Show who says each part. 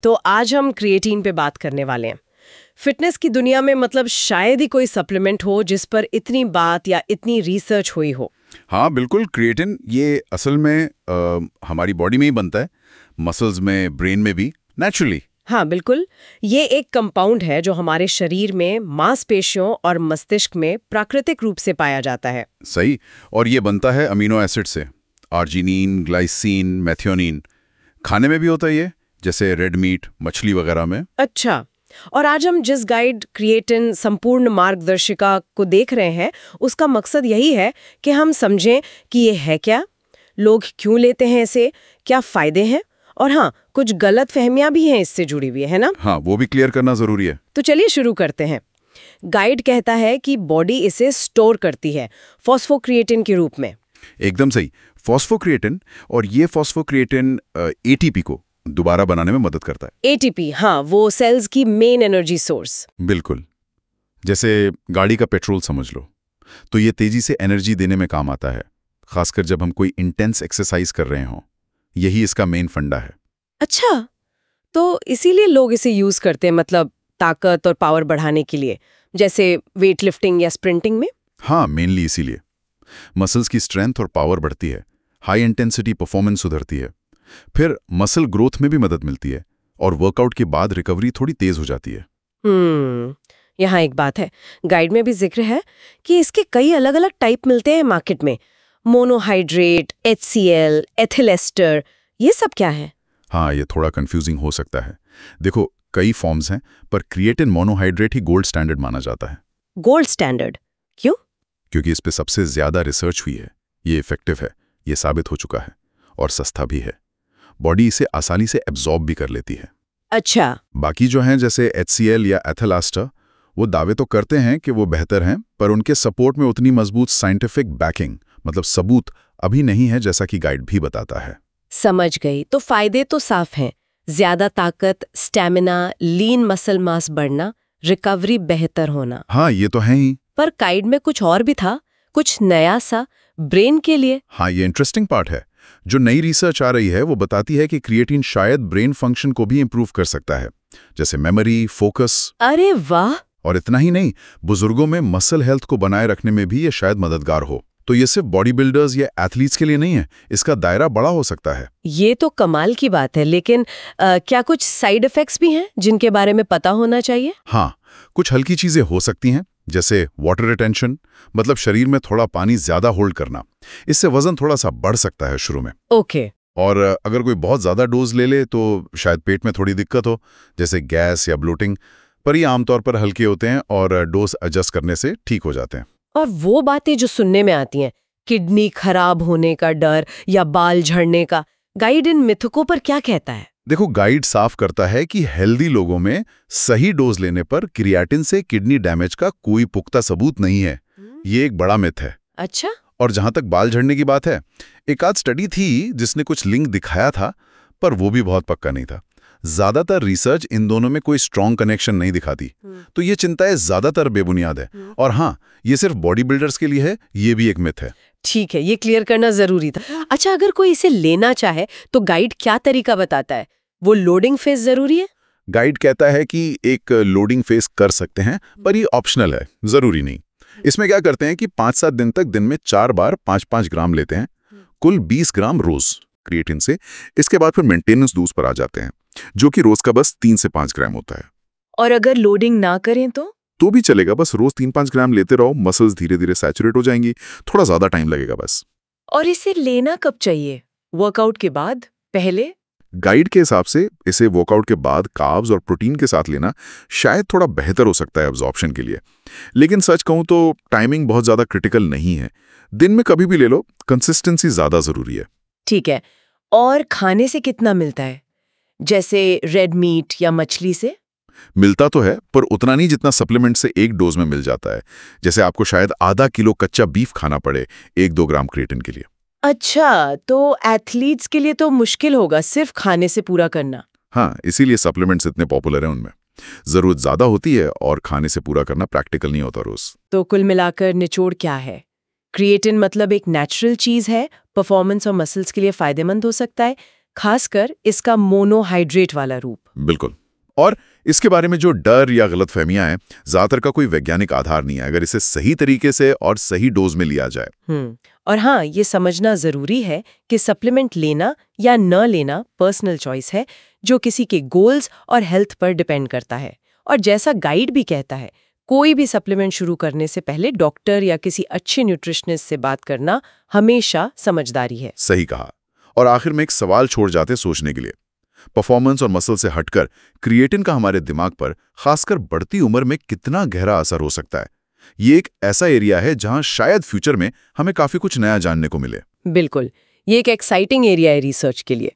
Speaker 1: तो आज हम क्रिएटिन पे बात करने वाले हैं। फिटनेस की दुनिया में मतलब शायद ही कोई सप्लीमेंट हो जिस पर इतनी बात या इतनी रिसर्च हुई हो।
Speaker 2: हाँ बिल्कुल, क्रिएटिन ये असल में हमारी बॉडी में ही बनता है, मसल्स में, ब्रेन में भी, नेचुरली।
Speaker 1: हाँ बिल्कुल, ये एक कंपाउंड है जो हमारे शरीर में मांसपेशियों और मस्तिष्क में प्राकृतिक रूप से पाया जाता है।
Speaker 2: सही। और ये बनता है अमीनो एसिड से, आर्जिनिन, ग्लाइसिन, मेथियोनिन। खाने में भी होता है ये, जैसे रेड मीट, मछली वगैरह में।
Speaker 1: अच्छा, और आज हम जिस गाइड क्रिएटिन संपूर्ण मार्गदर्शिका को देख रहे हैं, उसका मकसद यही है कि हम समझें कि ये है क्या, लोग क्यों लेते हैं इसे, क्या फायदे हैं, और हाँ, कुछ गलत फहमियां भी हैं इससे जुड़ी हुई, है ना?
Speaker 2: हाँ, वो भी क्लियर करना जरूरी है।
Speaker 1: तो चलिए शुरू करते हैं। गाइड कहता है कि बॉडी इसे स्टोर करती है फॉस्फोक्रिएटिन के रूप में।
Speaker 2: एकदम सही, फॉस्फोक्रिएटिन। और ये फॉस्फोक्रिएटिन एटीपी को दोबारा बनाने में मदद करता है।
Speaker 1: एटीपी, हाँ, वो सेल्स की मेन एनर्जी सोर्स।
Speaker 2: बिल्कुल, जैसे गाड़ी का पेट्रोल समझ लो, तो ये तेजी से एनर्जी देने में काम आता है, खासकर जब हम कोई इंटेंस एक्सरसाइज कर रहे हों। यही इसका मेन फंडा है।
Speaker 1: अच्छा, तो इसीलिए लोग इसे यूज करते हैं, मतलब ताकत और पावर बढ़ाने के लिए, जैसे वेट लिफ्टिंग या स्प्रिंटिंग में।
Speaker 2: हाँ, मेनली इसीलिए। मसल्स की स्ट्रेंथ और पावर बढ़ती है, हाई इंटेंसिटी परफॉर्मेंस सुधरती है, फिर मसल ग्रोथ में भी मदद मिलती है, और वर्कआउट के बाद रिकवरी थोड़ी तेज हो जाती है।
Speaker 1: यहाँ एक बात है, गाइड में भी जिक्र है कि इसके कई अलग अलग टाइप मिलते हैं मार्केट में। मोनोहाइड्रेट, HCl, एथिल एस्टर, ये सब क्या है?
Speaker 2: हाँ, ये थोड़ा कंफ्यूजिंग हो सकता है। देखो, कई फॉर्म्स हैं, पर क्रिएटिन मोनोहाइड्रेट ही गोल्ड स्टैंडर्ड माना जाता है।
Speaker 1: गोल्ड स्टैंडर्ड क्यों?
Speaker 2: क्योंकि इस पे सबसे ज्यादा रिसर्च हुई है, ये इफेक्टिव है, ये साबित हो चुका है, और सस्ता भी है। बॉडी इसे आसानी से एब्जॉर्ब भी कर लेती है।
Speaker 1: अच्छा।
Speaker 2: बाकी जो हैं, जैसे HCl या एथिल एस्टर, वो दावे तो करते हैं कि वो बेहतर हैं, पर उनके सपोर्ट में उतनी मजबूत साइंटिफिक बैकिंग, मतलब सबूत, अभी नहीं है, जैसा कि गाइड भी बताता है।
Speaker 1: समझ गई। तो फायदे तो साफ हैं, ज्यादा ताकत, स्टैमिना, लीन मसल मास बढ़ना, रिकवरी बेहतर होना।
Speaker 2: हाँ, ये तो है ही।
Speaker 1: पर गाइड में कुछ और भी था, कुछ नया सा ब्रेन के लिए।
Speaker 2: हाँ, ये इंटरेस्टिंग पार्ट है। जो नई रिसर्च आ रही है वो बताती है कि क्रिएटिन शायद ब्रेन फंक्शन को भी इंप्रूव कर सकता है, जैसे मेमोरी, फोकस।
Speaker 1: अरे वाह!
Speaker 2: और इतना ही नहीं, बुजुर्गों में मसल हेल्थ को बनाए रखने में भी ये शायद मददगार हो। तो ये सिर्फ बॉडी बिल्डर्स या एथलीट्स के लिए नहीं है, इसका दायरा बड़ा हो सकता है।
Speaker 1: ये तो कमाल की बात है, लेकिन क्या कुछ साइड इफेक्ट्स भी हैं जिनके बारे में पता होना चाहिए?
Speaker 2: हाँ, कुछ हल्की चीजें हो सकती हैं, जैसे वाटर रिटेंशन, मतलब शरीर में थोड़ा पानी ज्यादा होल्ड करना। इससे वजन थोड़ा सा बढ़ सकता है शुरू में।
Speaker 1: ओके।
Speaker 2: और अगर कोई बहुत ज्यादा डोज ले ले तो शायद पेट में थोड़ी दिक्कत हो, जैसे गैस या ब्लोटिंग। पर ये आमतौर पर हल्के होते हैं और डोज एडजस्ट करने से ठीक हो जाते हैं।
Speaker 1: और वो बातें जो सुनने में आती हैं, किडनी खराब होने का डर या बाल झड़ने का, गाइड इन मिथकों पर क्या कहता है?
Speaker 2: देखो, गाइड साफ करता है कि हेल्दी लोगों में सही डोज लेने पर क्रिएटिन से किडनी डैमेज का कोई पुख्ता सबूत नहीं है। ये एक बड़ा मिथ है।
Speaker 1: अच्छा।
Speaker 2: और जहां तक बाल झड़ने की बात है, एक आध स्टडी थी जिसने कुछ लिंक दिखाया था, पर वो भी बहुत पक्का नहीं था। ज्यादातर रिसर्च इन दोनों में कोई स्ट्रॉन्ग कनेक्शन नहीं दिखाती। तो ये चिंताएं ज्यादातर बेबुनियाद है। और हाँ, ये सिर्फ बॉडी बिल्डर्स के लिए है, ये भी एक मिथ है।
Speaker 1: ठीक है, ये क्लियर करना जरूरी था। अच्छा, अगर कोई इसे लेना चाहे तो गाइड क्या तरीका बताता है? वो लोडिंग फेज जरूरी है?
Speaker 2: गाइड कहता है कि एक लोडिंग फेज कर सकते हैं, पर ये ऑप्शनल है, जरूरी नहीं। इसमें क्या करते हैं कि 5-7 दिन तक दिन में 4 बार 5-5 ग्राम लेते हैं, कुल 20 ग्राम रोज क्रिएटिन से। इसके बाद फिर मेंटेनेंस डोज पर आ जाते हैं, जो कि रोज का बस 3 से 5 ग्राम होता है।
Speaker 1: और अगर लोडिंग ना करें तो
Speaker 2: भी चलेगा, बस रोज 3-5 ग्राम लेते रहो, मसल्स धीरे धीरे सैचुरेट हो जाएंगी। थोड़ा ज्यादा टाइम लगेगा बस।
Speaker 1: और इसे लेना कब चाहिए? वर्कआउट के बाद, पहले?
Speaker 2: गाइड के हिसाब से इसे वर्कआउट के बाद कार्ब्स और प्रोटीन के साथ लेना शायद थोड़ा बेहतर हो सकता है एब्जॉर्प्शन के लिए। लेकिन सच कहूं तो टाइमिंग बहुत ज्यादा क्रिटिकल नहीं है। दिन में कभी भी ले लो, कंसिस्टेंसी ज्यादा जरूरी है।
Speaker 1: ठीक है। और खाने से कितना मिलता है, जैसे रेड मीट या मछली से?
Speaker 2: मिलता तो है, पर उतना नहीं जितना सप्लीमेंट से एक डोज में मिल जाता है। जैसे आपको शायद आधा किलो कच्चा बीफ खाना पड़े 1-2 ग्राम क्रिएटिन के लिए।
Speaker 1: अच्छा, तो एथलीट्स के लिए तो मुश्किल होगा सिर्फ खाने से पूरा करना।
Speaker 2: हाँ, इसीलिए सप्लीमेंट्स इतने पॉपुलर हैं। उनमें जरूरत ज्यादा होती है और खाने से पूरा करना प्रैक्टिकल नहीं होता रोज।
Speaker 1: तो कुल मिलाकर निचोड़ क्या है? क्रिएटिन मतलब एक नेचुरल चीज है, परफॉर्मेंस और मसल्स के लिए फायदेमंद हो सकता है, खासकर इसका मोनोहाइड्रेट वाला रूप।
Speaker 2: बिल्कुल। और इसके बारे में जो डर या गलतफहमियां हैं, ज्यादातर का कोई वैज्ञानिक आधार नहीं है अगर इसे सही तरीके से और सही डोज में लिया जाए।
Speaker 1: और हाँ, ये समझना जरूरी है कि सप्लीमेंट लेना या न लेना पर्सनल चॉइस है, जो किसी के गोल्स और हेल्थ पर डिपेंड करता है। और जैसा गाइड भी कहता है, कोई भी सप्लीमेंट शुरू करने से पहले डॉक्टर या किसी अच्छे न्यूट्रिशनिस्ट से बात करना हमेशा समझदारी है।
Speaker 2: सही कहा। और आखिर में एक सवाल छोड़ जाते सोचने के लिए, परफॉर्मेंस और मसल से हटकर क्रिएटिन का हमारे दिमाग पर, खासकर बढ़ती उम्र में कितना गहरा असर हो सकता है? ये एक ऐसा एरिया है जहां शायद फ्यूचर में हमें काफी कुछ नया जानने को मिले।
Speaker 1: बिल्कुल, ये एक एक्साइटिंग एरिया है रिसर्च के लिए।